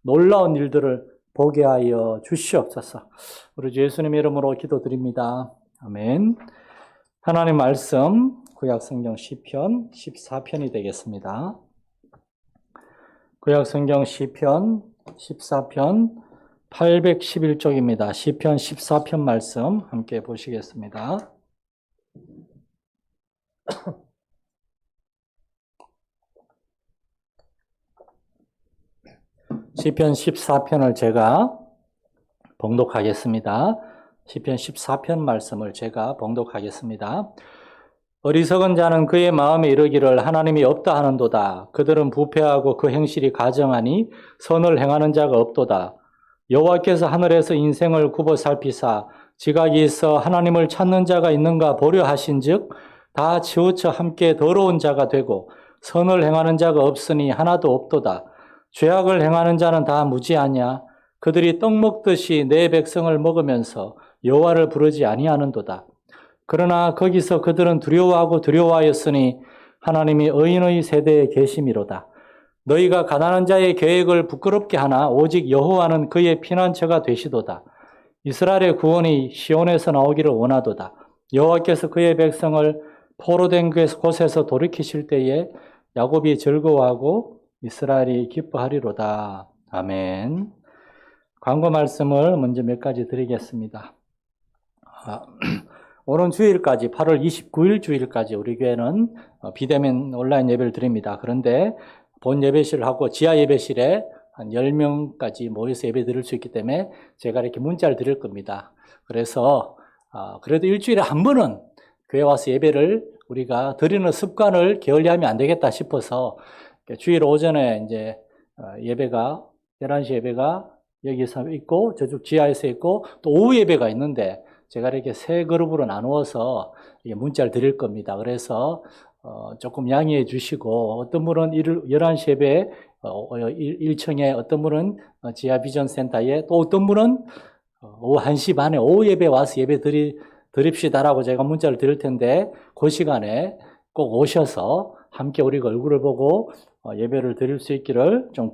놀라운 일들을 보게 하여 주시옵소서. 우리 주 예수님의 이름으로 기도드립니다. 아멘. 하나님 말씀 구약성경 시편 14편이 되겠습니다. 구약성경 시편 14편 811쪽입니다. 시편 14편 말씀 함께 보시겠습니다. 시편 14편을 제가 봉독하겠습니다. 시편 14편 말씀을 제가 봉독하겠습니다. 어리석은 자는 그의 마음에 이르기를 하나님이 없다 하는도다. 그들은 부패하고 그 행실이 가정하니 선을 행하는 자가 없도다. 여호와께서 하늘에서 인생을 굽어 살피사 지각이 있어 하나님을 찾는 자가 있는가 보려 하신즉 다 치우쳐 함께 더러운 자가 되고 선을 행하는 자가 없으니 하나도 없도다. 죄악을 행하는 자는 다 무지하냐? 그들이 떡 먹듯이 내 백성을 먹으면서 여호와를 부르지 아니하는도다. 그러나 거기서 그들은 두려워하고 두려워하였으니 하나님이 의인의 세대에 계심이로다. 너희가 가난한 자의 계획을 부끄럽게 하나 오직 여호와는 그의 피난처가 되시도다. 이스라엘의 구원이 시온에서 나오기를 원하도다. 여호와께서 그의 백성을 포로된 곳에서 돌이키실 때에 야곱이 즐거워하고 이스라엘이 기뻐하리로다. 아멘. 광고 말씀을 먼저 몇 가지 드리겠습니다. 오는 주일까지 8월 29일 주일까지 우리 교회는 비대면 온라인 예배를 드립니다. 그런데 본 예배실을 하고 지하 예배실에 한 10명까지 모여서 예배 드릴 수 있기 때문에 제가 이렇게 문자를 드릴 겁니다. 그래서 그래도 일주일에 한 번은 교회 와서 예배를 우리가 드리는 습관을 게을리하면 안 되겠다 싶어서 주일 오전에 이제 예배가 11시 예배가 여기서 있고 저쪽 지하에서 있고 또 오후 예배가 있는데 제가 이렇게 세 그룹으로 나누어서 문자를 드릴 겁니다. 그래서 조금 양해해 주시고 어떤 분은 11시 예배에 1층에 어떤 분은 지하 비전 센터에 또 어떤 분은 오후 1시 반에 오후 예배 와서 예배 드립시다라고 제가 문자를 드릴 텐데 그 시간에 꼭 오셔서 함께 우리가 얼굴을 보고 예배를 드릴 수 있기를 좀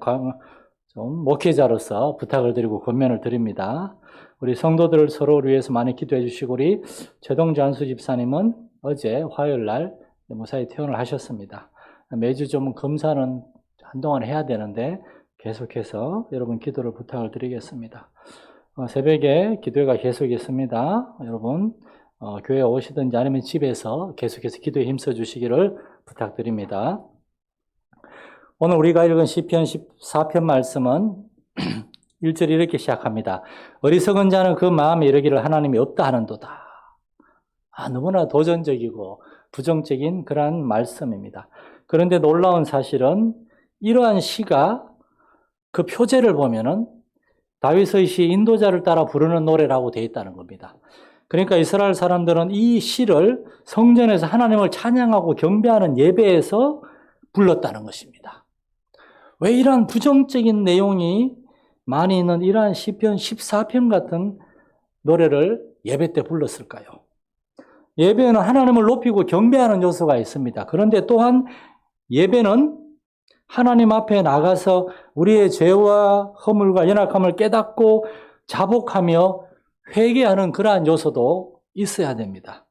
목회자로서 부탁을 드리고 권면을 드립니다. 우리 성도들 서로를 위해서 많이 기도해 주시고 우리 최동주 안수 집사님은 어제 화요일 날 무사히 퇴원을 하셨습니다. 매주 좀 검사는 한동안 해야 되는데 계속해서 여러분 기도를 부탁을 드리겠습니다. 새벽에 기도회가 계속 있습니다. 여러분 교회에 오시든지 아니면 집에서 계속해서 기도에 힘써 주시기를 부탁드립니다. 오늘 우리가 읽은 시편 14편 말씀은 1절이 이렇게 시작합니다. 어리석은 자는 그 마음에 이르기를 하나님이 없다 하는도다. 너무나 도전적이고 부정적인 그러한 말씀입니다. 그런데 놀라운 사실은 이러한 시가 그 표제를 보면은 다윗의 시 인도자를 따라 부르는 노래라고 되어 있다는 겁니다. 그러니까 이스라엘 사람들은 이 시를 성전에서 하나님을 찬양하고 경배하는 예배에서 불렀다는 것입니다. 왜 이러한 부정적인 내용이 많이 있는 이러한 시편 14편 같은 노래를 예배 때 불렀을까요? 예배는 하나님을 높이고 경배하는 요소가 있습니다. 그런데 또한 예배는 하나님 앞에 나가서 우리의 죄와 허물과 연약함을 깨닫고 자복하며 회개하는 그러한 요소도 있어야 됩니다.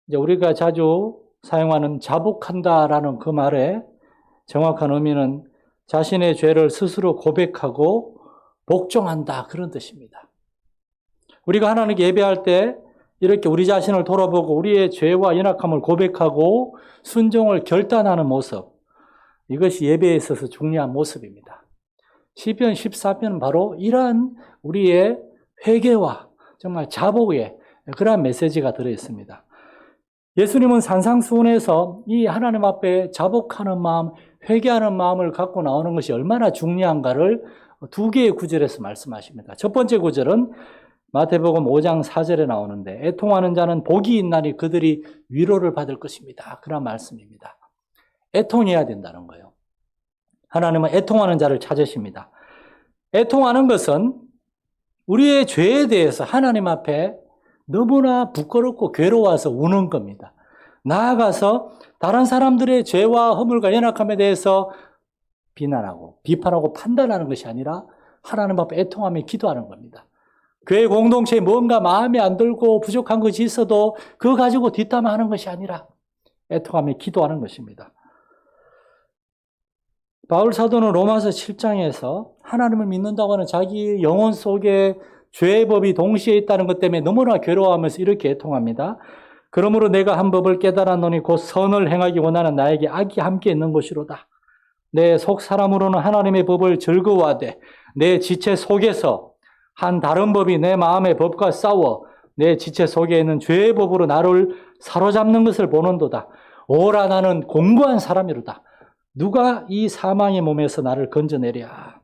이제 우리가 자주 사용하는 자복한다라는 그 말의 정확한 의미는 자신의 죄를 스스로 고백하고 복종한다 그런 뜻입니다. 우리가 하나님께 예배할 때 이렇게 우리 자신을 돌아보고 우리의 죄와 연약함을 고백하고 순종을 결단하는 모습, 이것이 예배에 있어서 중요한 모습입니다. 시편 14편은 바로 이러한 우리의 회개와 정말 자복의 그러한 메시지가 들어있습니다. 예수님은 산상수훈에서 이 하나님 앞에 자복하는 마음, 회개하는 마음을 갖고 나오는 것이 얼마나 중요한가를 두 개의 구절에서 말씀하십니다. 첫 번째 구절은 마태복음 5장 4절에 나오는데 애통하는 자는 복이 있나니 그들이 위로를 받을 것입니다. 그런 말씀입니다. 애통해야 된다는 거예요. 하나님은 애통하는 자를 찾으십니다. 애통하는 것은 우리의 죄에 대해서 하나님 앞에 너무나 부끄럽고 괴로워서 우는 겁니다. 나아가서 다른 사람들의 죄와 허물과 연약함에 대해서 비난하고 비판하고 판단하는 것이 아니라 하나님 앞에 애통하며 기도하는 겁니다. 교회 공동체에 뭔가 마음에 안 들고 부족한 것이 있어도 그거 가지고 뒷담화하는 것이 아니라 애통하며 기도하는 것입니다. 바울 사도는 로마서 7장에서 하나님을 믿는다고 하는 자기 영혼 속에 죄의 법이 동시에 있다는 것 때문에 너무나 괴로워하면서 이렇게 애통합니다. 그러므로 내가 한 법을 깨달았노니 곧 선을 행하기 원하는 나에게 악이 함께 있는 것이로다. 내 속 사람으로는 하나님의 법을 즐거워하되 내 지체 속에서 한 다른 법이 내 마음의 법과 싸워 내 지체 속에 있는 죄의 법으로 나를 사로잡는 것을 보는도다. 오라 나는 공고한 사람이로다. 누가 이 사망의 몸에서 나를 건져내랴.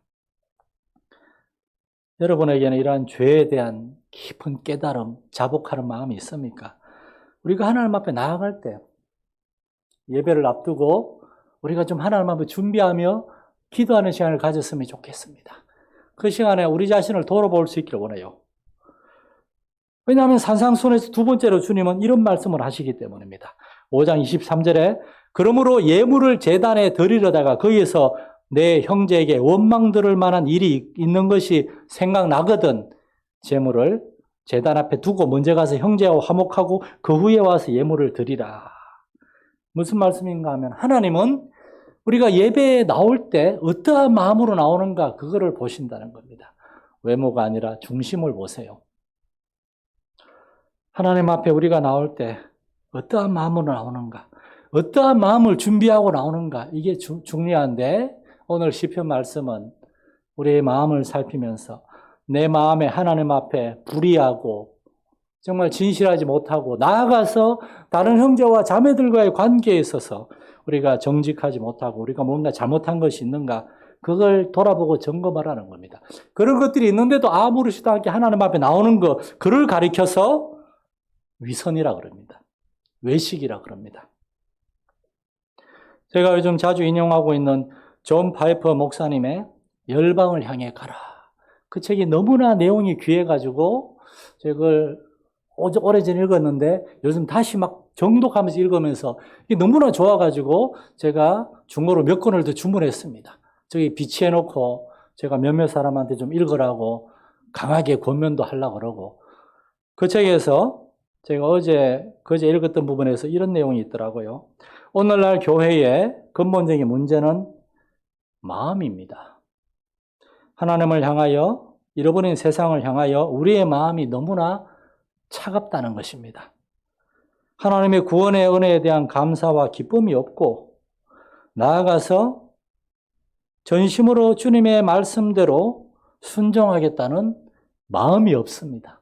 여러분에게는 이러한 죄에 대한 깊은 깨달음, 자복하는 마음이 있습니까? 우리가 하나님 앞에 나아갈 때 예배를 앞두고 우리가 좀 하나님 앞에 준비하며 기도하는 시간을 가졌으면 좋겠습니다. 그 시간에 우리 자신을 돌아볼 수 있기를 원해요. 왜냐하면 산상순에서 두 번째로 주님은 이런 말씀을 하시기 때문입니다. 5장 23절에 그러므로 예물을 제단에 드리려다가 거기에서 내 형제에게 원망 들을 만한 일이 있는 것이 생각나거든 제물을 제단 앞에 두고 먼저 가서 형제와 화목하고 그 후에 와서 예물을 드리라. 무슨 말씀인가 하면 하나님은 우리가 예배에 나올 때 어떠한 마음으로 나오는가 그거를 보신다는 겁니다. 외모가 아니라 중심을 보세요. 하나님 앞에 우리가 나올 때 어떠한 마음으로 나오는가, 어떠한 마음을 준비하고 나오는가 이게 중요한데 오늘 시편 말씀은 우리의 마음을 살피면서 내 마음에 하나님 앞에 불의하고 정말 진실하지 못하고 나아가서 다른 형제와 자매들과의 관계에 있어서 우리가 정직하지 못하고 우리가 뭔가 잘못한 것이 있는가 그걸 돌아보고 점검하라는 겁니다. 그런 것들이 있는데도 아무렇지도 않게 하나님 앞에 나오는 거 그를 가리켜서 위선이라 그럽니다. 외식이라 그럽니다. 제가 요즘 자주 인용하고 있는 존 파이퍼 목사님의 열방을 향해 가라. 그 책이 너무나 내용이 귀해가지고 제가 그걸 오래전에 읽었는데 요즘 다시 막 정독하면서 읽으면서 이게 너무나 좋아가지고 제가 중고로 몇 권을 더 주문했습니다. 저기 비치해놓고 제가 몇몇 사람한테 좀 읽으라고 강하게 권면도 하려고 그러고 그 책에서 제가 그제 읽었던 부분에서 이런 내용이 있더라고요. 오늘날 교회의 근본적인 문제는 마음입니다. 하나님을 향하여 잃어버린 세상을 향하여 우리의 마음이 너무나 차갑다는 것입니다. 하나님의 구원의 은혜에 대한 감사와 기쁨이 없고 나아가서 전심으로 주님의 말씀대로 순종하겠다는 마음이 없습니다.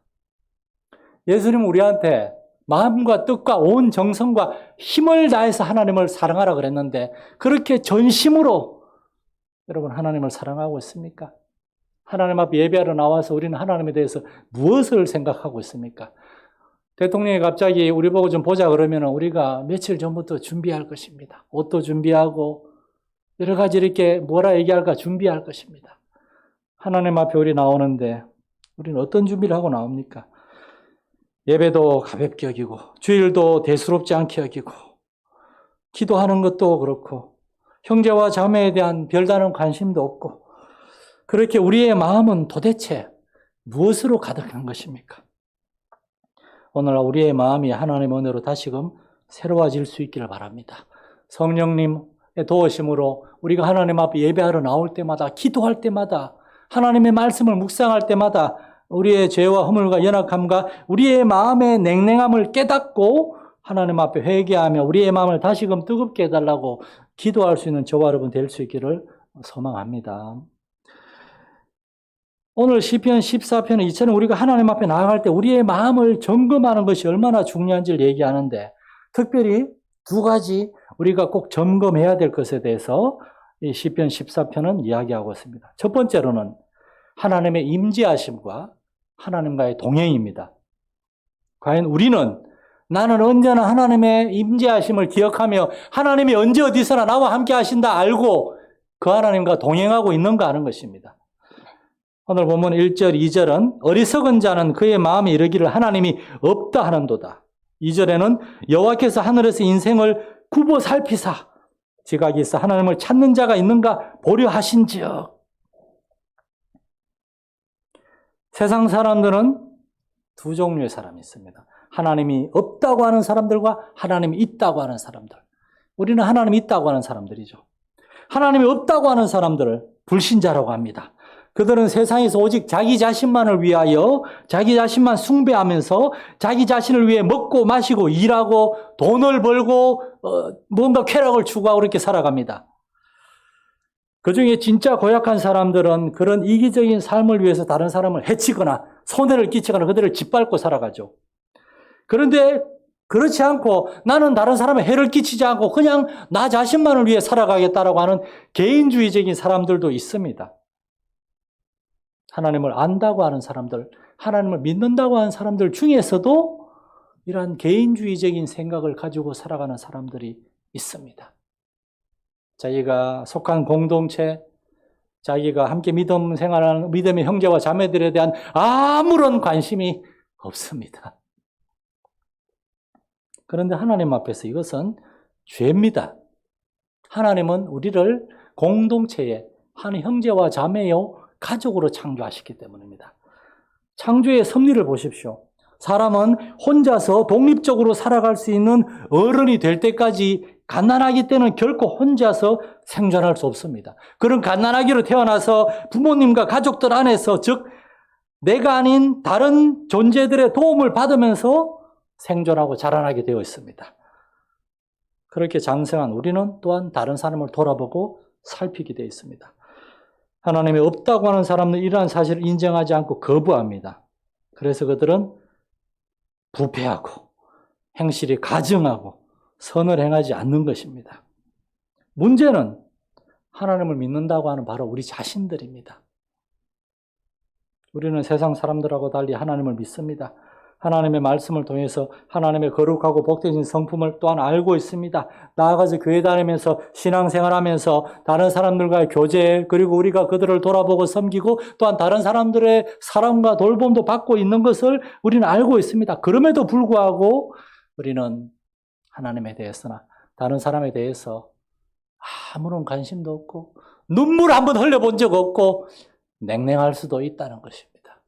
예수님은 우리한테 마음과 뜻과 온 정성과 힘을 다해서 하나님을 사랑하라 그랬는데 그렇게 전심으로 여러분 하나님을 사랑하고 있습니까? 하나님 앞에 예배하러 나와서 우리는 하나님에 대해서 무엇을 생각하고 있습니까? 대통령이 갑자기 우리 보고 좀 보자 그러면 우리가 며칠 전부터 준비할 것입니다. 옷도 준비하고 여러 가지 이렇게 뭐라 얘기할까 준비할 것입니다. 하나님 앞에 우리 나오는데 우리는 어떤 준비를 하고 나옵니까? 예배도 가볍게 여기고 주일도 대수롭지 않게 여기고 기도하는 것도 그렇고 형제와 자매에 대한 별다른 관심도 없고 그렇게 우리의 마음은 도대체 무엇으로 가득한 것입니까? 오늘 우리의 마음이 하나님의 은혜로 다시금 새로워질 수 있기를 바랍니다. 성령님의 도우심으로 우리가 하나님 앞에 예배하러 나올 때마다 기도할 때마다 하나님의 말씀을 묵상할 때마다 우리의 죄와 허물과 연약함과 우리의 마음의 냉랭함을 깨닫고 하나님 앞에 회개하며 우리의 마음을 다시금 뜨겁게 해달라고 기도할 수 있는 저와 여러분 될 수 있기를 소망합니다. 오늘 시편 14편은 이처럼 우리가 하나님 앞에 나아갈 때 우리의 마음을 점검하는 것이 얼마나 중요한지를 얘기하는데 특별히 두 가지 우리가 꼭 점검해야 될 것에 대해서 이 시편 14편은 이야기하고 있습니다. 첫 번째로는 하나님의 임재하심과 하나님과의 동행입니다. 과연 나는 언제나 하나님의 임재하심을 기억하며 하나님이 언제 어디서나 나와 함께 하신다 알고 그 하나님과 동행하고 있는가 하는 것입니다. 오늘 본문 1절, 2절은 어리석은 자는 그의 마음에 이르기를 하나님이 없다 하는도다. 2절에는 여호와께서 하늘에서 인생을 굽어 살피사 지각이 있어 하나님을 찾는 자가 있는가 보려 하신지요. 세상 사람들은 두 종류의 사람이 있습니다. 하나님이 없다고 하는 사람들과 하나님이 있다고 하는 사람들. 우리는 하나님이 있다고 하는 사람들이죠. 하나님이 없다고 하는 사람들을 불신자라고 합니다. 그들은 세상에서 오직 자기 자신만을 위하여 자기 자신만 숭배하면서 자기 자신을 위해 먹고 마시고 일하고 돈을 벌고 뭔가 쾌락을 추구하고 그렇게 살아갑니다. 그중에 진짜 고약한 사람들은 그런 이기적인 삶을 위해서 다른 사람을 해치거나 손해를 끼치거나 그들을 짓밟고 살아가죠. 그런데 그렇지 않고 나는 다른 사람의 해를 끼치지 않고 그냥 나 자신만을 위해 살아가겠다라고 하는 개인주의적인 사람들도 있습니다. 하나님을 안다고 하는 사람들, 하나님을 믿는다고 하는 사람들 중에서도 이러한 개인주의적인 생각을 가지고 살아가는 사람들이 있습니다. 자기가 속한 공동체, 자기가 함께 믿음 생활하는 믿음의 형제와 자매들에 대한 아무런 관심이 없습니다. 그런데 하나님 앞에서 이것은 죄입니다. 하나님은 우리를 공동체의 한 형제와 자매요 가족으로 창조하셨기 때문입니다. 창조의 섭리를 보십시오. 사람은 혼자서 독립적으로 살아갈 수 있는 어른이 될 때까지 갓난아기 때는 결코 혼자서 생존할 수 없습니다. 그런 갓난아기로 태어나서 부모님과 가족들 안에서, 즉 내가 아닌 다른 존재들의 도움을 받으면서 생존하고 자라나게 되어 있습니다. 그렇게 장성한 우리는 또한 다른 사람을 돌아보고 살피게 되어 있습니다. 하나님이 없다고 하는 사람들은 이러한 사실을 인정하지 않고 거부합니다. 그래서 그들은 부패하고 행실이 가증하고 선을 행하지 않는 것입니다. 문제는 하나님을 믿는다고 하는 바로 우리 자신들입니다. 우리는 세상 사람들하고 달리 하나님을 믿습니다. 하나님의 말씀을 통해서 하나님의 거룩하고 복되신 성품을 또한 알고 있습니다. 나아가서 교회 다니면서 신앙생활하면서 다른 사람들과의 교제, 그리고 우리가 그들을 돌아보고 섬기고 또한 다른 사람들의 사랑과 돌봄도 받고 있는 것을 우리는 알고 있습니다. 그럼에도 불구하고 우리는 하나님에 대해서나 다른 사람에 대해서 아무런 관심도 없고 눈물 한번 흘려본 적 없고 냉랭할 수도 있다는 것입니다.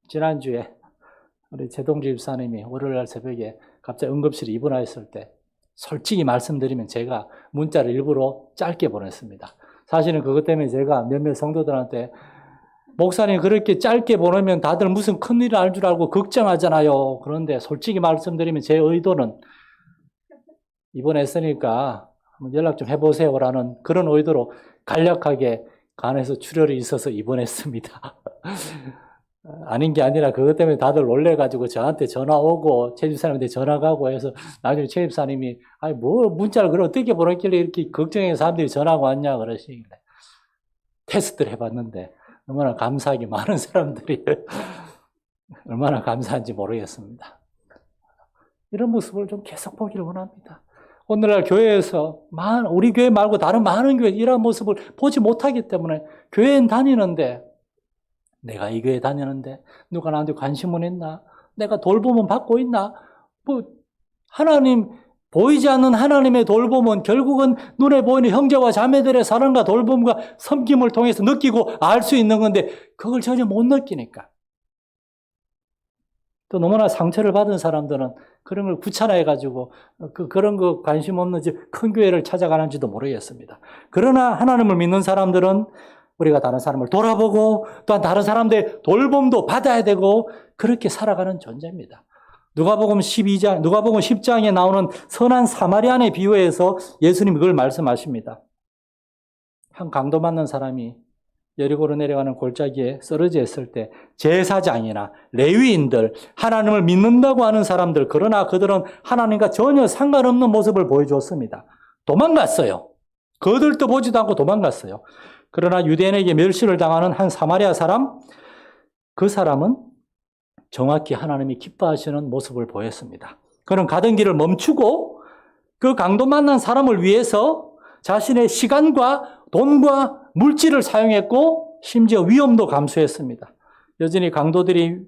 지난주에 우리 제동주 집사님이 월요일날 새벽에 갑자기 응급실에 입원하였을 때 솔직히 말씀드리면 제가 문자를 일부러 짧게 보냈습니다. 사실은 그것 때문에 제가 몇몇 성도들한테 목사님 그렇게 짧게 보내면 다들 무슨 큰일을 알 줄 알고 걱정하잖아요. 그런데 솔직히 말씀드리면 제 의도는 입원했으니까 한번 연락 좀 해보세요라는 그런 의도로 간략하게 간에서 출혈이 있어서 입원했습니다. 아닌 게 아니라 그것 때문에 다들 놀래가지고 저한테 전화 오고 최 집사님한테 전화 가고 해서 나중에 최 집사님이 아니 뭐 문자를 그럼 어떻게 보냈길래 이렇게 걱정해서 사람들이 전화가 왔냐 그러시길래 테스트를 해봤는데 얼마나 감사하게 많은 사람들이 얼마나 감사한지 모르겠습니다. 이런 모습을 좀 계속 보기를 원합니다. 오늘날 교회에서 우리 교회 말고 다른 많은 교회 이런 모습을 보지 못하기 때문에 교회엔 다니는데 내가 이 교회 다니는데 누가 나한테 관심은 있나? 내가 돌봄은 받고 있나? 하나님, 보이지 않는 하나님의 돌봄은 결국은 눈에 보이는 형제와 자매들의 사랑과 돌봄과 섬김을 통해서 느끼고 알 수 있는 건데 그걸 전혀 못 느끼니까. 또 너무나 상처를 받은 사람들은 그런 걸 구차나해가지고 그런 거 관심 없는지 큰 교회를 찾아가는지도 모르겠습니다. 그러나 하나님을 믿는 사람들은 우리가 다른 사람을 돌아보고 또한 다른 사람들의 돌봄도 받아야 되고 그렇게 살아가는 존재입니다. 누가복음 10장에 나오는 선한 사마리아인의 비유에서 예수님이 그걸 말씀하십니다. 한 강도 맞는 사람이 여리고로 내려가는 골짜기에 쓰러져 있을 때 제사장이나 레위인들, 하나님을 믿는다고 하는 사람들, 그러나 그들은 하나님과 전혀 상관없는 모습을 보여주었습니다. 도망갔어요. 거들떠 보지도 않고 도망갔어요. 그러나 유대인에게 멸시를 당하는 한 사마리아 사람, 그 사람은 정확히 하나님이 기뻐하시는 모습을 보였습니다. 그는 가던 길을 멈추고 그 강도 만난 사람을 위해서 자신의 시간과 돈과 물질을 사용했고 심지어 위험도 감수했습니다. 여전히 강도들이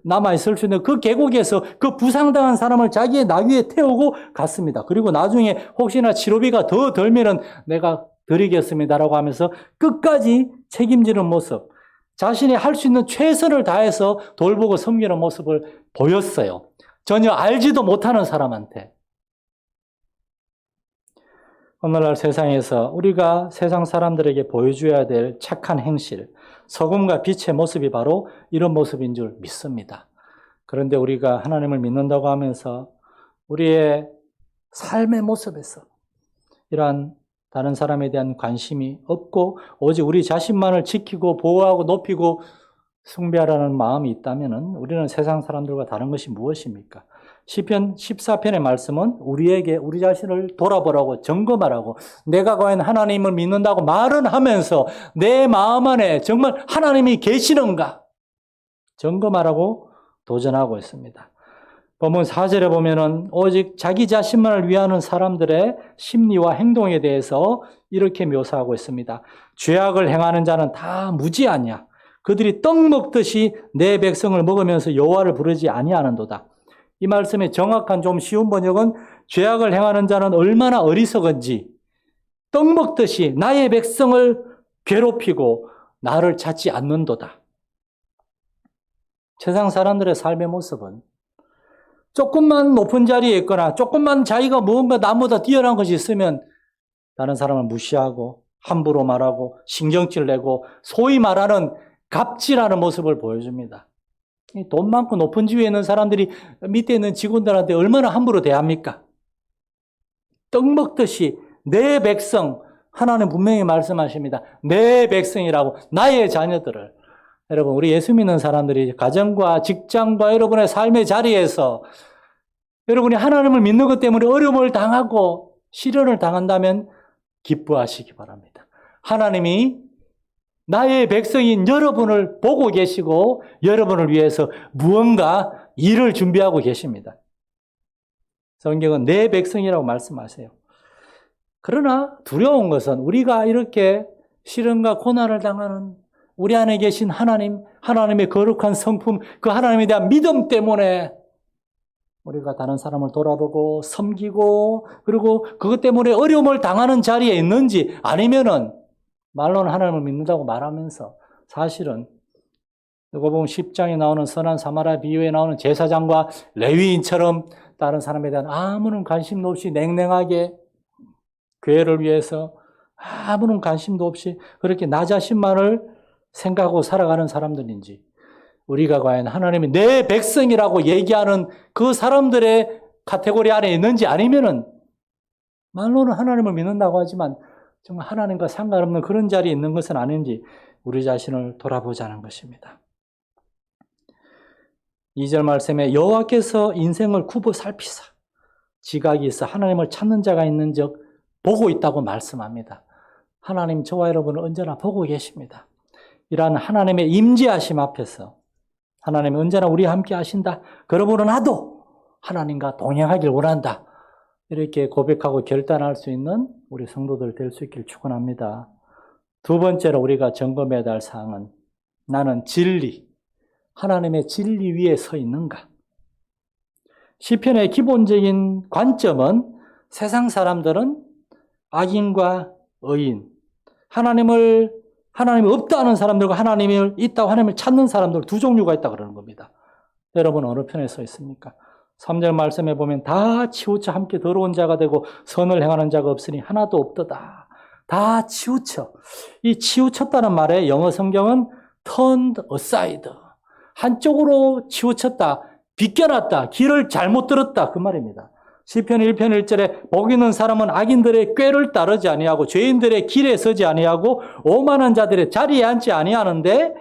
남아있을 수 있는 그 계곡에서 그 부상당한 사람을 자기의 나귀에 태우고 갔습니다. 그리고 나중에 혹시나 치료비가 더 들면은 내가 드리겠습니다라고 하면서 끝까지 책임지는 모습, 자신이 할 수 있는 최선을 다해서 돌보고 섬기는 모습을 보였어요. 전혀 알지도 못하는 사람한테. 오늘날 세상에서 우리가 세상 사람들에게 보여줘야 될 착한 행실, 소금과 빛의 모습이 바로 이런 모습인 줄 믿습니다. 그런데 우리가 하나님을 믿는다고 하면서 우리의 삶의 모습에서 이러한 다른 사람에 대한 관심이 없고 오직 우리 자신만을 지키고 보호하고 높이고 숭배하라는 마음이 있다면 우리는 세상 사람들과 다른 것이 무엇입니까? 시편 14편의 말씀은 우리에게 우리 자신을 돌아보라고 점검하라고, 내가 과연 하나님을 믿는다고 말은 하면서 내 마음 안에 정말 하나님이 계시는가 점검하라고 도전하고 있습니다. 본문 4절에 보면은 오직 자기 자신만을 위하는 사람들의 심리와 행동에 대해서 이렇게 묘사하고 있습니다. 죄악을 행하는 자는 다 무지하냐? 그들이 떡 먹듯이 내 백성을 먹으면서 여호와를 부르지 아니하는도다. 이 말씀의 정확한 좀 쉬운 번역은 죄악을 행하는 자는 얼마나 어리석은지 떡 먹듯이 나의 백성을 괴롭히고 나를 찾지 않는도다. 세상 사람들의 삶의 모습은 조금만 높은 자리에 있거나 조금만 자기가 무언가 남보다 뛰어난 것이 있으면 다른 사람을 무시하고 함부로 말하고 신경질 내고 소위 말하는 갑질하는 모습을 보여줍니다. 돈 많고 높은 지위에 있는 사람들이 밑에 있는 직원들한테 얼마나 함부로 대합니까? 떡 먹듯이 내 백성, 하나님 분명히 말씀하십니다. 내 백성이라고, 나의 자녀들을. 여러분, 우리 예수 믿는 사람들이 가정과 직장과 여러분의 삶의 자리에서 여러분이 하나님을 믿는 것 때문에 어려움을 당하고 시련을 당한다면 기뻐하시기 바랍니다. 하나님이 나의 백성인 여러분을 보고 계시고 여러분을 위해서 무언가 일을 준비하고 계십니다. 성경은 내 백성이라고 말씀하세요. 그러나 두려운 것은 우리가 이렇게 시련과 고난을 당하는 우리 안에 계신 하나님, 하나님의 거룩한 성품, 그 하나님에 대한 믿음 때문에 우리가 다른 사람을 돌아보고 섬기고 그리고 그것 때문에 어려움을 당하는 자리에 있는지, 아니면은 말로는 하나님을 믿는다고 말하면서 사실은 누가복음 10장에 나오는 선한 사마리아 비유에 나오는 제사장과 레위인처럼 다른 사람에 대한 아무런 관심도 없이 냉랭하게 교회를 위해서 아무런 관심도 없이 그렇게 나 자신만을 생각하고 살아가는 사람들인지, 우리가 과연 하나님이 내 백성이라고 얘기하는 그 사람들의 카테고리 안에 있는지, 아니면은 말로는 하나님을 믿는다고 하지만 정말 하나님과 상관없는 그런 자리에 있는 것은 아닌지 우리 자신을 돌아보자는 것입니다. 2절 말씀에 여호와께서 인생을 굽어 살피사 지각이 있어 하나님을 찾는 자가 있는 적 보고 있다고 말씀합니다. 하나님 저와 여러분을 언제나 보고 계십니다. 이러한 하나님의 임재하심 앞에서 하나님이 언제나 우리와 함께 하신다. 그러므로 나도 하나님과 동행하길 원한다. 이렇게 고백하고 결단할 수 있는 우리 성도들 될 수 있길 축원합니다. 두 번째로 우리가 점검해야 할 사항은 나는 진리, 하나님의 진리 위에 서 있는가? 시편의 기본적인 관점은 세상 사람들은 악인과 의인, 하나님이 없다 하는 사람들과 하나님을 있다고 하나님을 찾는 사람들 두 종류가 있다 그러는 겁니다. 여러분 어느 편에 서 있습니까? 3절 말씀에 보면 다 치우쳐 함께 더러운 자가 되고 선을 행하는 자가 없으니 하나도 없도다. 다 치우쳐. 이 치우쳤다는 말에 영어 성경은 turned aside. 한쪽으로 치우쳤다, 비껴놨다, 길을 잘못 들었다 그 말입니다. 시편 1편 1절에 복 있는 사람은 악인들의 꾀를 따르지 아니하고 죄인들의 길에 서지 아니하고 오만한 자들의 자리에 앉지 아니하는데,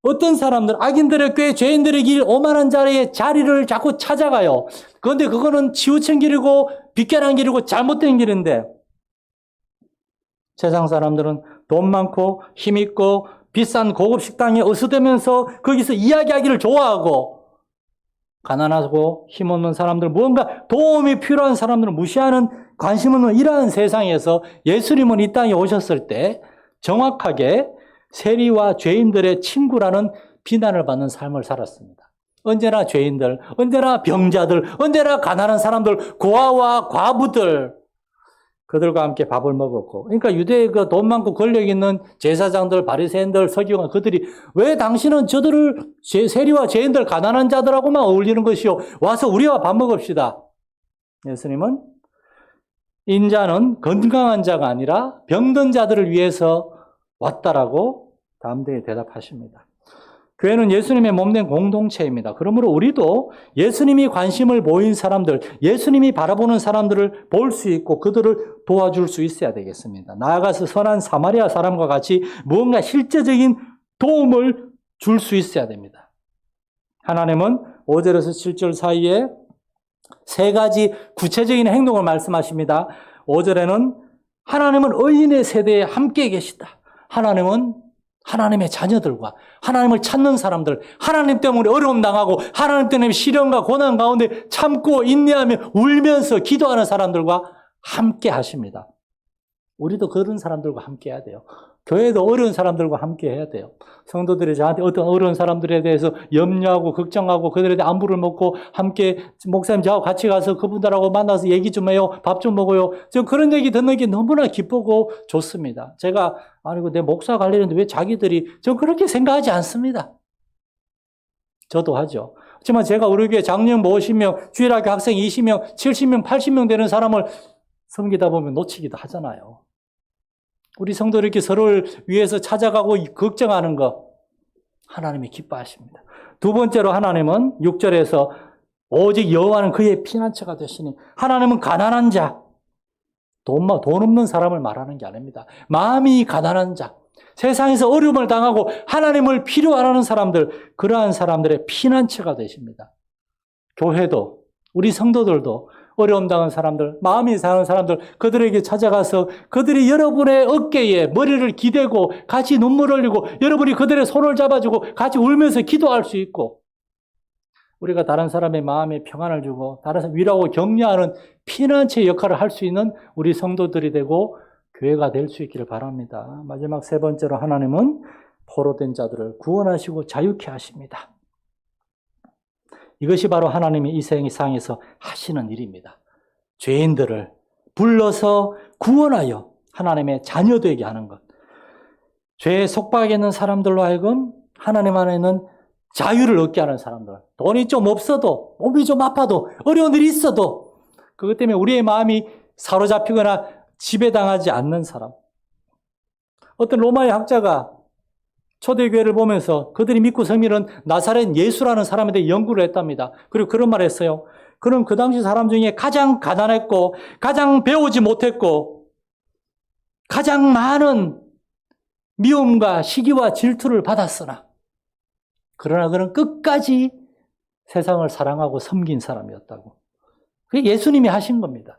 어떤 사람들 악인들의 꾀, 죄인들의 길, 오만한 자리의 자리를 자꾸 찾아가요. 그런데 그거는 치우친 길이고 비껴난 길이고 잘못된 길인데, 세상 사람들은 돈 많고 힘 있고 비싼 고급 식당에 어수대면서 거기서 이야기하기를 좋아하고, 가난하고 힘없는 사람들, 무언가 도움이 필요한 사람들을 무시하는 관심 없는 이러한 세상에서 예수님은 이 땅에 오셨을 때 정확하게 세리와 죄인들의 친구라는 비난을 받는 삶을 살았습니다. 언제나 죄인들, 언제나 병자들, 언제나 가난한 사람들, 고아와 과부들, 그들과 함께 밥을 먹었고, 그러니까 유대의 그 돈 많고 권력 있는 제사장들, 바리새인들, 서기관 그들이 왜 당신은 저들을 세리와 죄인들, 가난한 자들하고만 어울리는 것이요? 와서 우리와 밥 먹읍시다. 예수님은 인자는 건강한 자가 아니라 병든 자들을 위해서 왔다라고 담대히 대답하십니다. 교회는 예수님의 몸된 공동체입니다. 그러므로 우리도 예수님이 관심을 보인 사람들, 예수님이 바라보는 사람들을 볼 수 있고 그들을 도와줄 수 있어야 되겠습니다. 나아가서 선한 사마리아 사람과 같이 무언가 실제적인 도움을 줄 수 있어야 됩니다. 하나님은 5절에서 7절 사이에 세 가지 구체적인 행동을 말씀하십니다. 5절에는 하나님은 의인의 세대에 함께 계시다. 하나님은 하나님의 자녀들과 하나님을 찾는 사람들, 하나님 때문에 어려움 당하고 하나님 때문에 시련과 고난 가운데 참고 인내하며 울면서 기도하는 사람들과 함께 하십니다. 우리도 그런 사람들과 함께 해야 돼요. 교회도 어려운 사람들과 함께 해야 돼요. 성도들이 저한테 어떤 어려운 사람들에 대해서 염려하고 걱정하고 그들에 대해 안부를 묻고 함께 목사님 저하고 같이 가서 그분들하고 만나서 얘기 좀 해요. 밥 좀 먹어요. 저 그런 얘기 듣는 게 너무나 기쁘고 좋습니다. 제가 아니고 내 목사 관리인데 왜 자기들이 저 그렇게 생각하지 않습니다. 저도 하죠. 하지만 제가 우리 교회 장년 50명, 주일학교 학생 20명, 70명, 80명 되는 사람을 섬기다 보면 놓치기도 하잖아요. 우리 성도 이렇게 서로를 위해서 찾아가고 걱정하는 것 하나님이 기뻐하십니다. 두 번째로 하나님은 6절에서 오직 여호와는 그의 피난처가 되시니 하나님은 가난한 자, 돈 없는 사람을 말하는 게 아닙니다. 마음이 가난한 자, 세상에서 어려움을 당하고 하나님을 필요로 하는 사람들, 그러한 사람들의 피난처가 되십니다. 교회도 우리 성도들도 어려움 당한 사람들, 마음이 상한 사람들, 그들에게 찾아가서 그들이 여러분의 어깨에 머리를 기대고 같이 눈물 흘리고 여러분이 그들의 손을 잡아주고 같이 울면서 기도할 수 있고 우리가 다른 사람의 마음에 평안을 주고 다른 사람 위로하고 격려하는 피난처 역할을 할 수 있는 우리 성도들이 되고 교회가 될 수 있기를 바랍니다. 마지막 세 번째로 하나님은 포로된 자들을 구원하시고 자유케 하십니다. 이것이 바로 하나님이 이 세상에서 하시는 일입니다. 죄인들을 불러서 구원하여 하나님의 자녀 되게 하는 것. 죄에 속박해 있는 사람들로 하여금 하나님 안에는 자유를 얻게 하는 사람들. 돈이 좀 없어도, 몸이 좀 아파도, 어려운 일이 있어도 그것 때문에 우리의 마음이 사로잡히거나 지배당하지 않는 사람. 어떤 로마의 학자가 초대교회를 보면서 그들이 믿고 섬기는 나사렛 예수라는 사람에 대해 연구를 했답니다. 그리고 그런 말을 했어요. 그는 그 당시 사람 중에 가장 가난했고 가장 배우지 못했고 가장 많은 미움과 시기와 질투를 받았으나 그러나 그는 끝까지 세상을 사랑하고 섬긴 사람이었다고. 그게 예수님이 하신 겁니다.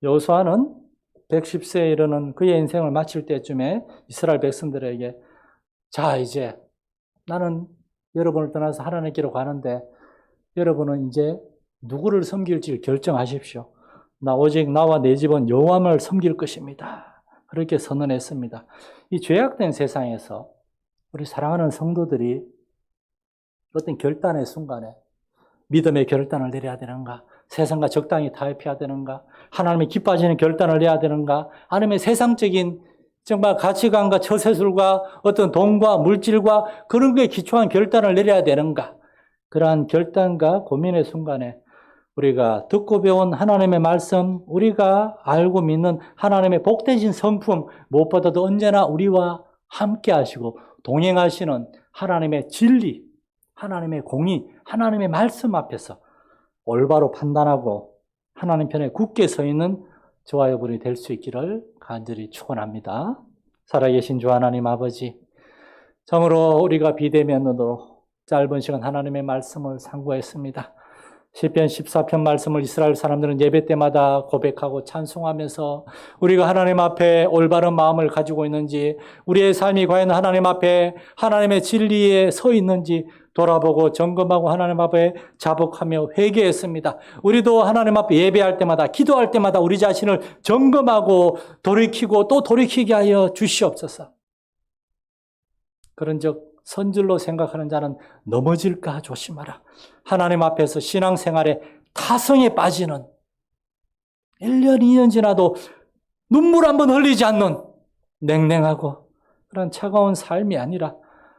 여호수아는 110세에 이르는 그의 인생을 마칠 때쯤에 이스라엘 백성들에게 자, 이제 나는 여러분을 떠나서 하나님께로 가는데 여러분은 이제 누구를 섬길지 결정하십시오. 오직 나와 내 집은 여호와를 섬길 것입니다. 그렇게 선언했습니다. 이 죄악된 세상에서 우리 사랑하는 성도들이 어떤 결단의 순간에 믿음의 결단을 내려야 되는가? 세상과 적당히 타협해야 되는가? 하나님이 기뻐하시는 결단을 해야 되는가? 아니면 세상적인 정말 가치관과 처세술과 어떤 돈과 물질과 그런 거에 기초한 결단을 내려야 되는가? 그러한 결단과 고민의 순간에 우리가 듣고 배운 하나님의 말씀, 우리가 알고 믿는 하나님의 복되신 성품, 무엇보다도 언제나 우리와 함께 하시고 동행하시는 하나님의 진리, 하나님의 공의, 하나님의 말씀 앞에서 올바로 판단하고 하나님 편에 굳게 서 있는 저와 여러분이 될 수 있기를 간절히 축원합니다. 살아계신 주 하나님 아버지, 참으로 우리가 비대면으로 짧은 시간 하나님의 말씀을 상고했습니다. 시편 14편 말씀을 이스라엘 사람들은 예배 때마다 고백하고 찬송하면서 우리가 하나님 앞에 올바른 마음을 가지고 있는지, 우리의 삶이 과연 하나님 앞에 하나님의 진리에 서 있는지 돌아보고 점검하고 하나님 앞에 자복하며 회개했습니다. 우리도 하나님 앞에 예배할 때마다, 기도할 때마다 우리 자신을 점검하고 돌이키고 또 돌이키게 하여 주시옵소서. 그런 적 선질로 생각하는 자는 넘어질까 조심하라. 하나님 앞에서 신앙생활에 타성에 빠지는 1년, 2년 지나도 눈물 한번 흘리지 않는 냉랭하고 그런 차가운 삶이 아니라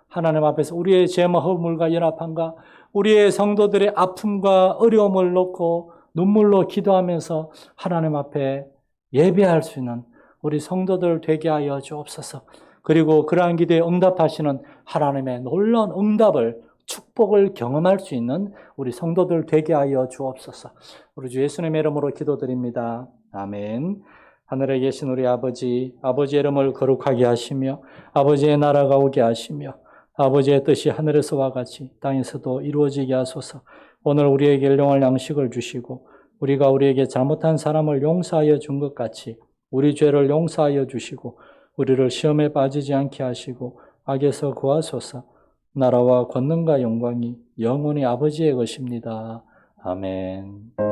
하나님 앞에서 우리의 죄와 허물과 연합함과 우리의 성도들의 아픔과 어려움을 놓고 눈물로 기도하면서 하나님 앞에 예배할 수 있는 우리 성도들 되게 하여 주옵소서. 그리고 그러한 기도에 응답하시는 하나님의 놀라운 응답을 축복을 경험할 수 있는 우리 성도들 되게 하여 주옵소서. 우리 주 예수님의 이름으로 기도드립니다. 아멘. 하늘에 계신 우리 아버지, 아버지의 이름을 거룩하게 하시며 아버지의 나라가 오게 하시며 아버지의 뜻이 하늘에서와 같이 땅에서도 이루어지게 하소서. 오늘 우리에게 일용할 양식을 주시고 우리가 우리에게 잘못한 사람을 용서하여 준 것 같이 우리 죄를 용서하여 주시고 우리를 시험에 빠지지 않게 하시고 악에서 구하소서. 나라와 권능과 영광이 영원히 아버지의 것입니다. 아멘.